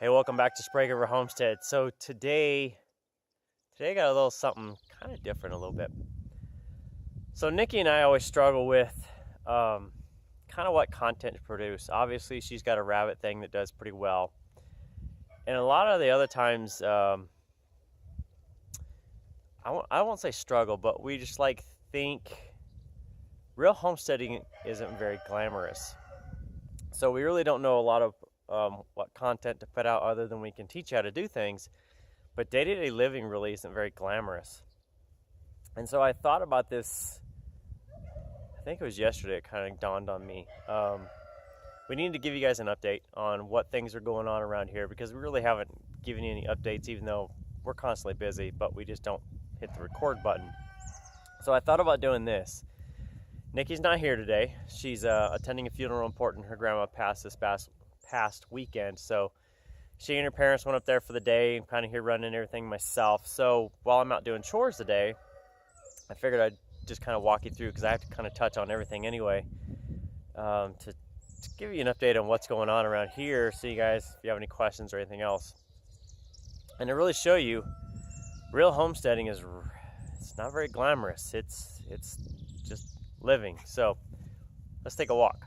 Hey, welcome back to Sprague River Homestead. So today I got a little something kind of different a little bit. So Nikki and I always struggle with kind of what content to produce. Obviously, she's got a rabbit thing that does pretty well. And a lot of the other times, I won't say struggle, but we just think real homesteading isn't very glamorous. So we really don't know a lot of what content to put out other than we can teach you how to do things. But day-to-day living really isn't very glamorous. And so I thought about this, I think it was yesterday, it kind of dawned on me. We need to give you guys an update on what things are going on around here, because we really haven't given you any updates, even though we're constantly busy, but we just don't hit the record button. So I thought about doing this. Nikki's not here today. She's attending a funeral important. Her grandma passed this past weekend, so she and her parents went up there for the day. I'm kind of here running everything myself. So while I'm out doing chores today, I figured I'd just kind of walk you through, because I have to kind of touch on everything anyway, to give you an update on what's going on around here, so you guys, if you have any questions or anything else, and to really show you real homesteading it's not very glamorous. It's just living. So let's take a walk.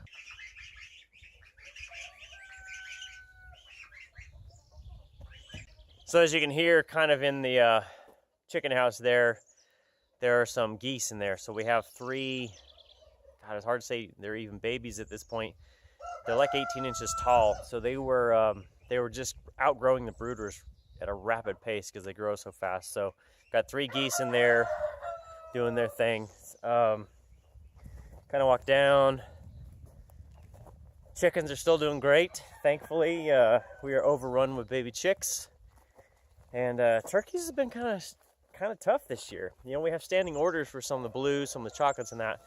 So as you can hear, kind of in the chicken house there are some geese in there. So we have three, God, it's hard to say they're even babies at this point. They're like 18 inches tall. So they were just outgrowing the brooders at a rapid pace because they grow so fast. So got three geese in there doing their thing. Kind of walk down. Chickens are still doing great. Thankfully, we are overrun with baby chicks. And turkeys have been kind of tough this year. You know, we have standing orders for some of the blues, some of the chocolates and that.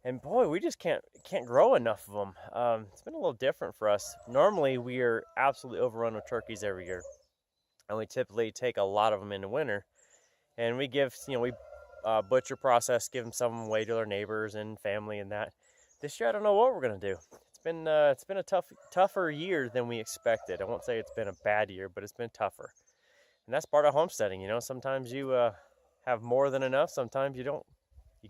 And boy, we just can't grow enough of them. It's been a little different for us. Normally, we are absolutely overrun with turkeys every year. And we typically take a lot of them in the winter. And we give, we butcher process, give them some away to our neighbors and family and that. This year, I don't know what we're going to do. It's been a tougher year than we expected. I won't say it's been a bad year, but it's been tougher. And that's part of homesteading, sometimes you have more than enough, sometimes you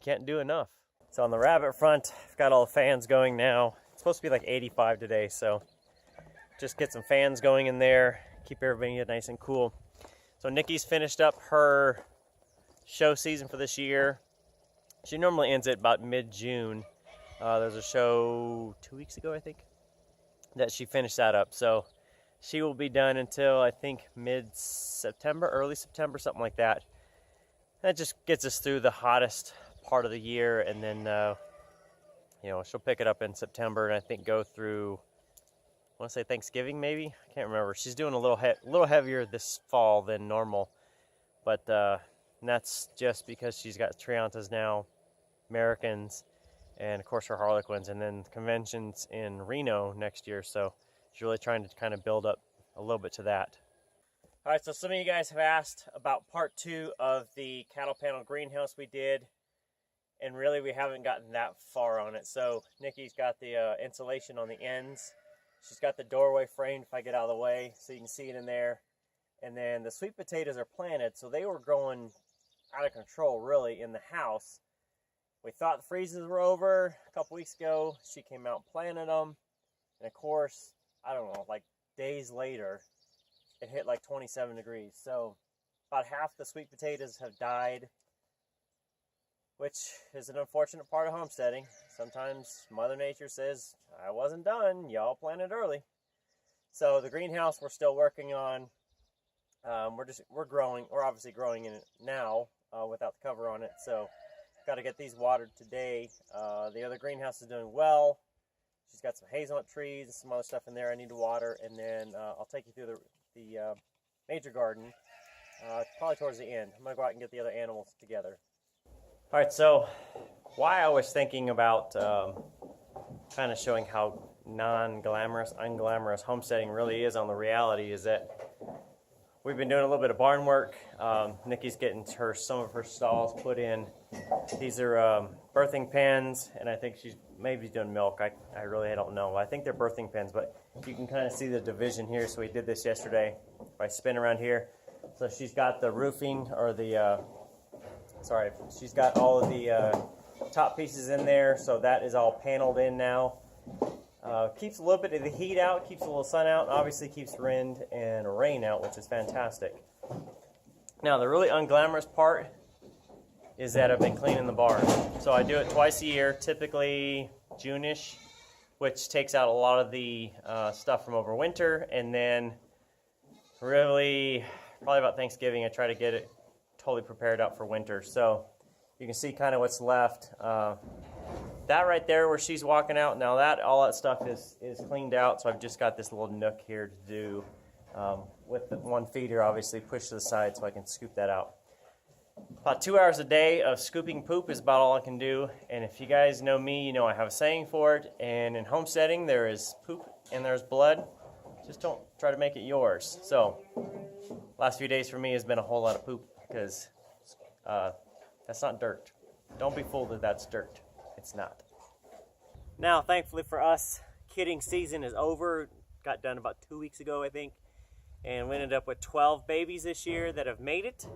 can't do enough. So on the rabbit front, I've got all the fans going now. It's supposed to be like 85 today, so just get some fans going in there, keep everybody nice and cool. So Nikki's finished up her show season for this year. She normally ends it about mid-June. There's a show 2 weeks ago, I think, that she finished that up. So she will be done until, I think, mid-September, early September, something like that. That just gets us through the hottest part of the year, and then, she'll pick it up in September, and I think go through, I want to say Thanksgiving, maybe? I can't remember. She's doing a little heavier this fall than normal, but and that's just because she's got Triantas now, Americans, and, of course, her Harlequins, and then conventions in Reno next year, so she's really trying to kind of build up a little bit to that. All right, so some of you guys have asked about part 2 of the cattle panel greenhouse we did, and really we haven't gotten that far on it. So Nikki's got the insulation on the ends. She's got the doorway framed, if I get out of the way, so you can see it in there. And then the sweet potatoes are planted, so they were growing out of control, really, in the house. We thought the freezes were over a couple weeks ago. She came out and planted them, and of course, I don't know, like days later, it hit like 27 degrees. So about half the sweet potatoes have died, which is an unfortunate part of homesteading. Sometimes Mother Nature says, I wasn't done, y'all planted early. So the greenhouse we're still working on. We're obviously growing in it now without the cover on it. So got to get these watered today. The other greenhouse is doing well. She's got some hazelnut trees and some other stuff in there I need to water, and then I'll take you through the major garden probably towards the end. I'm going to go out and get the other animals together. All right, so why I was thinking about kind of showing how non-glamorous, unglamorous homesteading really is on the reality is that We've been doing a little bit of barn work. Nikki's getting some of her stalls put in. These are birthing pens, and I think she's maybe doing milk. I really don't know. I think they're birthing pens, but you can kind of see the division here. So we did this yesterday. If I spin around here, so she's got the roofing, or the she's got all of the top pieces in there. So that is all paneled in now. Keeps a little bit of the heat out, keeps a little sun out, and obviously keeps wind and rain out, which is fantastic. Now, the really unglamorous part is that I've been cleaning the barn. So I do it twice a year, typically June-ish, which takes out a lot of the stuff from over winter, and then really, probably about Thanksgiving, I try to get it totally prepared out for winter. So you can see kind of what's left. That right there where she's walking out, now all that stuff is cleaned out, so I've just got this little nook here to do with the one feeder obviously pushed to the side so I can scoop that out. About 2 hours a day of scooping poop is about all I can do, and if you guys know me, you know I have a saying for it, and in homesteading there is poop and there's blood. Just don't try to make it yours. So last few days for me has been a whole lot of poop, because that's not dirt. Don't be fooled that that's dirt. It's not. Now, thankfully for us, kidding season is over. Got done about 2 weeks ago, I think. And we ended up with 12 babies this year that have made it.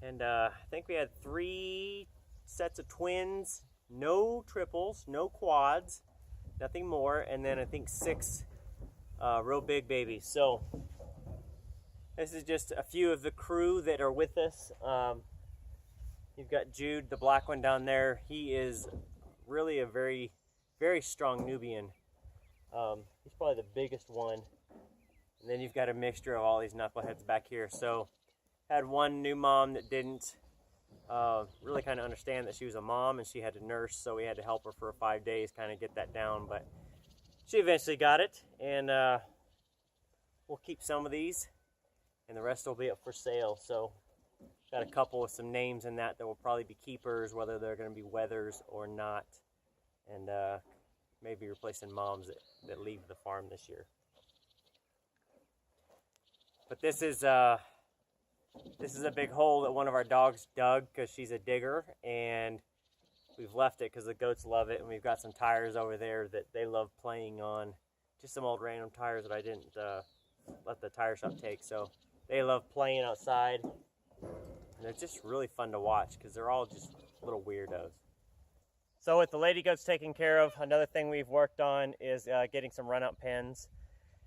And I think we had 3 sets of twins, no triples, no quads, nothing more. And then I think 6 real big babies. So this is just a few of the crew that are with us. You've got Jude, the black one down there. He is really a very, very strong Nubian. He's probably the biggest one. And then you've got a mixture of all these knuckleheads back here. So had one new mom that didn't really kind of understand that she was a mom, and she had to nurse, so we had to help her for 5 days kind of get that down. But she eventually got it, and we'll keep some of these, and the rest will be up for sale. So got a couple with some names in that will probably be keepers, whether they're going to be wethers or not, and maybe replacing moms that leave the farm this year. But this is a big hole that one of our dogs dug because she's a digger, and we've left it because the goats love it, and we've got some tires over there that they love playing on, just some old random tires that I didn't let the tire shop take. So they love playing outside. And they're just really fun to watch because they're all just little weirdos. So with the lady goats taken care of, another thing we've worked on is getting some run-out pens.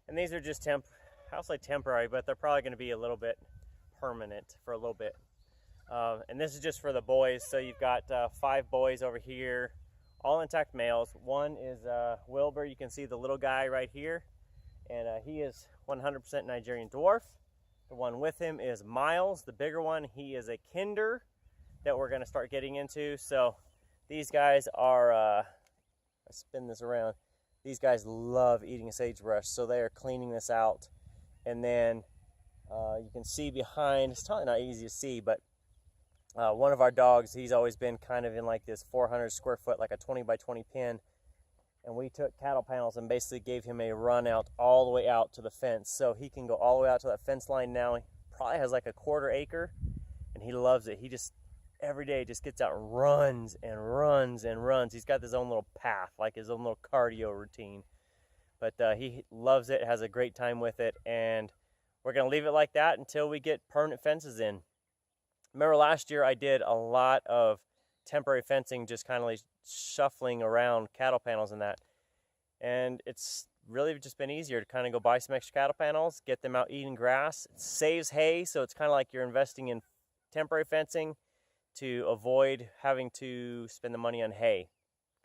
And these are just I'll say temporary, but they're probably going to be a little bit permanent for a little bit. And this is just for the boys. So you've got 5 boys over here, all intact males. One is Wilbur. You can see the little guy right here. And he is 100% Nigerian dwarf. The one with him is Miles, the bigger one. He is a kinder that we're going to start getting into. So these guys are, I spin this around, these guys love eating a sagebrush, so they are cleaning this out. And then you can see behind, it's probably not easy to see, but one of our dogs, he's always been kind of in like this 400 square foot, like a 20 by 20 pen. And we took cattle panels and basically gave him a run out all the way out to the fence. So he can go all the way out to that fence line now. He probably has like a 1/4 acre, and he loves it. He just, every day, just gets out and runs and runs and runs. He's got his own little path, like his own little cardio routine. But he loves it, has a great time with it, and we're going to leave it like that until we get permanent fences in. Remember last year I did a lot of temporary fencing, just kind of like shuffling around cattle panels and that, and it's really just been easier to kind of go buy some extra cattle panels, get them out eating grass. It saves hay, so it's kind of like you're investing in temporary fencing to avoid having to spend the money on hay.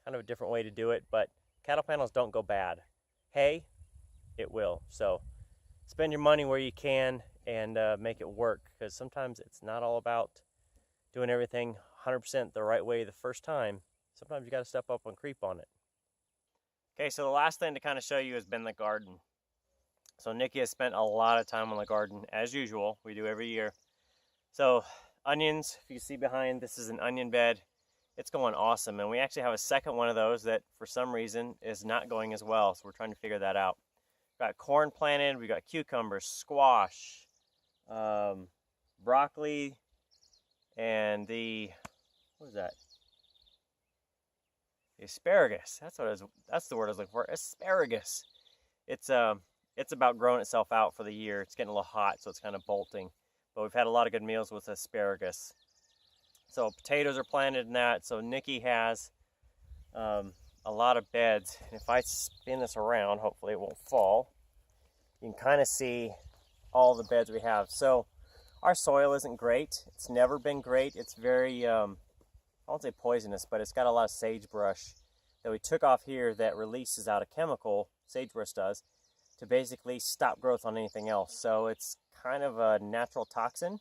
Kind of a different way to do it, but cattle panels don't go bad. Hay, it will. So spend your money where you can and make it work, because sometimes it's not all about doing everything 100% the right way the first time. Sometimes you got to step up and creep on it. Okay, so the last thing to kind of show you has been the garden. So Nikki has spent a lot of time on the garden, as usual. We do every year. So onions, if you see behind, this is an onion bed. It's going awesome, and we actually have a second one of those that for some reason is not going as well, so we're trying to figure that out. We've got corn planted, we got cucumbers, squash, broccoli, and what was that? The asparagus. That's the word I was looking for. Asparagus. It's about growing itself out for the year. It's getting a little hot, so it's kind of bolting. But we've had a lot of good meals with asparagus. So potatoes are planted in that. So Nikki has a lot of beds. And if I spin this around, hopefully it won't fall. You can kind of see all the beds we have. So our soil isn't great. It's never been great. It's very, I won't say poisonous, but it's got a lot of sagebrush that we took off here that releases out a chemical, sagebrush does, to basically stop growth on anything else. So it's kind of a natural toxin,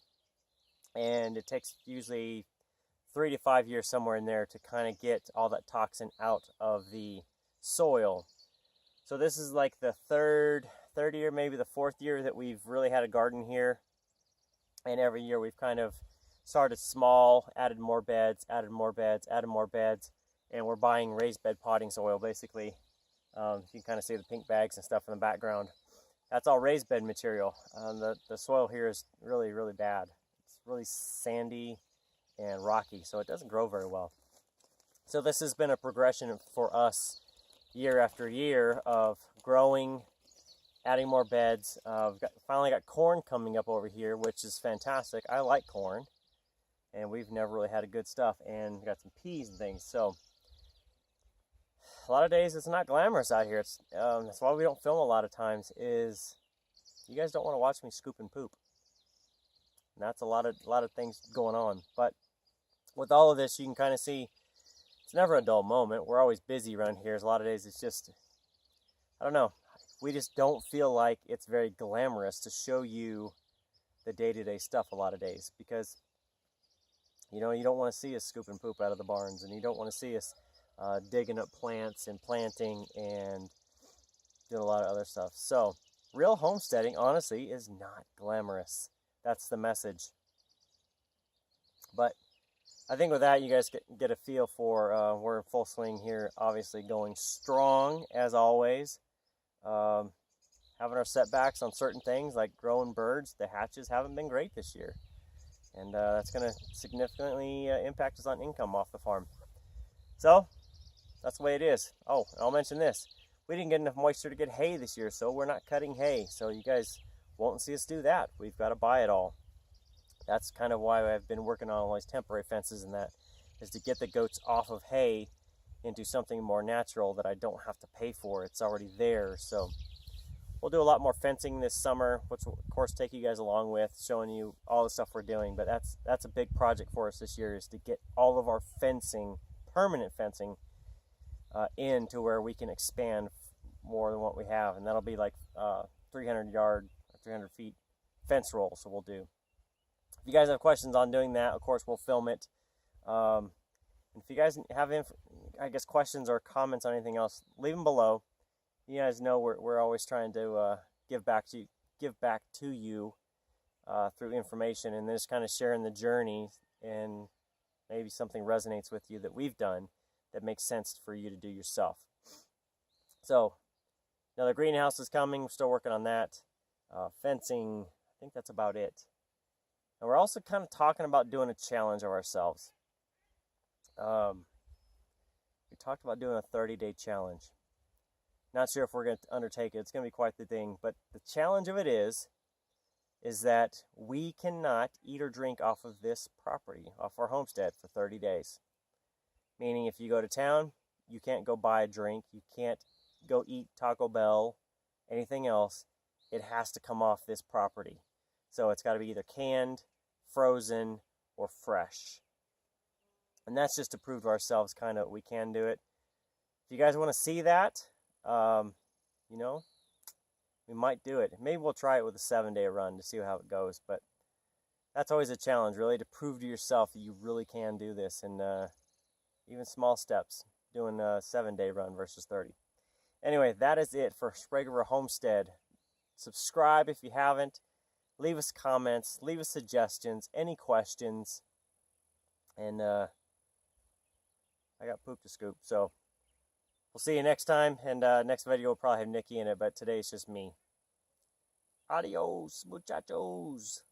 and it takes usually 3 to 5 years somewhere in there to kind of get all that toxin out of the soil. So this is like the third year, maybe the fourth year that we've really had a garden here. And every year we've kind of started small, added more beds, added more beds, added more beds, and we're buying raised bed potting soil basically. You can kind of see the pink bags and stuff in the background. That's all raised bed material. The soil here is really, really bad. It's really sandy and rocky, so it doesn't grow very well. So this has been a progression for us year after year of growing, adding more beds. We've finally got corn coming up over here, which is fantastic. I like corn, and we've never really had a good stuff, and got some peas and things. So a lot of days it's not glamorous out here. That's why we don't film a lot of times, is you guys don't want to watch me scoop and poop. And that's a lot of things going on. But with all of this, you can kind of see it's never a dull moment. We're always busy around here. A lot of days it's just, I don't know. We just don't feel like it's very glamorous to show you the day-to-day stuff a lot of days, because you know, you don't want to see us scoop and poop out of the barns, and you don't want to see us digging up plants and planting and doing a lot of other stuff. So real homesteading, honestly, is not glamorous. That's the message. But I think with that, you guys get a feel for we're in full swing here, obviously going strong as always. Having our setbacks on certain things like growing birds. The hatches haven't been great this year, and that's going to significantly impact us on income off the farm. So that's the way it is. Oh, I'll mention this. We didn't get enough moisture to get hay this year, so we're not cutting hay. So you guys won't see us do that. We've got to buy it all. That's kind of why I've been working on all these temporary fences, and that is to get the goats off of hay into something more natural that I don't have to pay for. It's already there. So we'll do a lot more fencing this summer, which will of course take you guys along with, showing you all the stuff we're doing. But that's a big project for us this year, is to get all of our fencing, permanent fencing, in to where we can expand more than what we have. And that'll be like 300 feet fence roll. So we'll do. If you guys have questions on doing that, of course we'll film it. If you guys have questions or comments on anything else, leave them below. You guys know we're always trying to give back to you through information, and just kind of sharing the journey, and maybe something resonates with you that we've done that makes sense for you to do yourself. So now the greenhouse is coming. We're still working on that. Fencing, I think that's about it. And we're also kind of talking about doing a challenge of ourselves. We talked about doing a 30-day challenge. Not sure if we're going to undertake it. It's going to be quite the thing. But the challenge of it is that we cannot eat or drink off of this property, off our homestead, for 30 days. Meaning if you go to town, you can't go buy a drink. You can't go eat Taco Bell, anything else. It has to come off this property. So it's got to be either canned, frozen, or fresh. And that's just to prove to ourselves kind of we can do it. If you guys want to see that, you know, we might do it. Maybe we'll try it with a 7-day run to see how it goes. But that's always a challenge, really, to prove to yourself that you really can do this. And even small steps, doing a 7-day run versus 30. Anyway, that is it for Sprague River Homestead. Subscribe if you haven't. Leave us comments. Leave us suggestions. Any questions. And I got poop to scoop. So we'll see you next time. And next video will probably have Nikki in it. But today it's just me. Adios, muchachos.